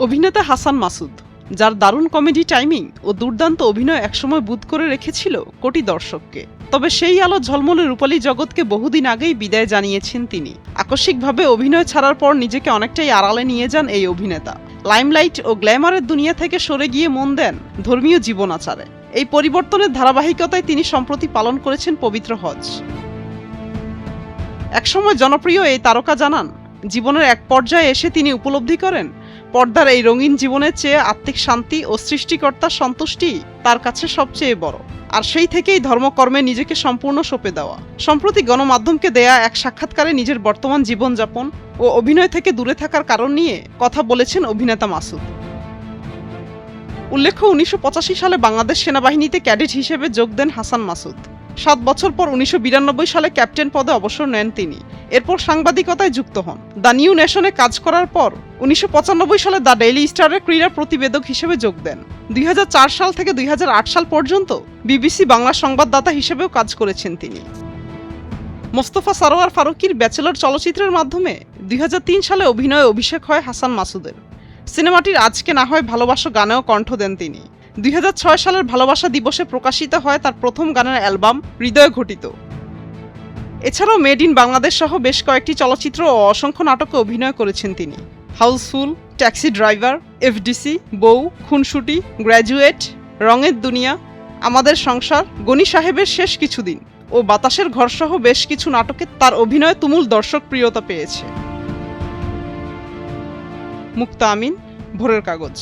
অভিনেতা হাসান মাসুদ, যার দারুণ কমেডি টাইমিং ও দুর্দান্ত অভিনয় একসময় বুঁদ করে রেখেছিল কোটি দর্শককে। তবে সেই আলো ঝলমলে রূপালী জগৎকে বহুদিন আগেই বিদায় জানিয়েছেন তিনি। আকস্মিকভাবে অভিনয় ছাড়ার পর নিজেকে অনেকটাই আড়ালে নিয়ে যান এই অভিনেতা। লাইমলাইট ও গ্ল্যামারের দুনিয়া থেকে সরে গিয়ে মন দেন ধর্মীয় জীবনাচারে। এই পরিবর্তনের ধারাবাহিকতায় তিনি সম্প্রতি পালন করেছেন পবিত্র হজ। একসময় জনপ্রিয় এই তারকা জানান, জীবনের এক পর্যায়ে এসে তিনি উপলব্ধি করেন, পর্দার এই রঙিন জীবনের চেয়ে আত্মিক শান্তি ও সৃষ্টিকর্তার সন্তুষ্টি তার কাছে সবচেয়ে বড়। আর সেই থেকেই ধর্মকর্মে নিজেকে সম্পূর্ণ সঁপে দেওয়া। সম্প্রতি গণমাধ্যমকে দেয়া এক সাক্ষাৎকারে নিজের বর্তমান জীবনযাপন ও অভিনয় থেকে দূরে থাকার কারণ নিয়ে কথা বলেছেন অভিনেতা মাসুদ। উল্লেখ্য, ১৯৮৫ সালে বাংলাদেশ সেনাবাহিনীতে ক্যাডেট হিসেবে যোগ দেন হাসান মাসুদ। ৭ বছর পর ১৯৯২ সালে ক্যাপ্টেন পদে অবসর নেন তিনি। এরপর সাংবাদিকতায় যুক্ত হন। দ্য নিউ নেশনে কাজ করার পর ১৯৯৫ সালে দ্য ডেইলি স্টারে ক্রীড়া প্রতিবেদক হিসেবে যোগ দেন। ২০০৪ সাল থেকে ২০০৮ সাল পর্যন্ত বিবিসি বাংলা সংবাদদাতা হিসেবেও কাজ করেছেন তিনি। মোস্তফা সরোয়ার ফারুকীর ব্যাচেলর চলচ্চিত্রের মাধ্যমে ২০০৩ সালে অভিনয়ে অভিষেক হয় হাসান মাসুদের। সিনেমাটির আজকে না হয় ভালোবাসা গানেও কণ্ঠ দেন তিনি। ২০০৬ সালের ভালোবাসা দিবসে প্রকাশিত হয় তার প্রথম গানের অ্যালবাম হৃদয় ঘটিত। এছাড়াও মেড ইন বাংলাদেশ সহ বেশ কয়েকটি চলচ্চিত্র ও অসংখ্য নাটকে অভিনয় করেছেন তিনি। হাউসফুল, ট্যাক্সি ড্রাইভার, এফডিসি, বউ, খুনসুটি, গ্র্যাজুয়েট, রঙের দুনিয়া, আমাদের সংসার, গনি সাহেবের শেষ কিছুদিন ও বাতাসের ঘর সহ বেশ কিছু নাটকে তার অভিনয় তুমুল দর্শকপ্রিয়তা পেয়েছে। মুক্তা আমিন, ভোরের কাগজ।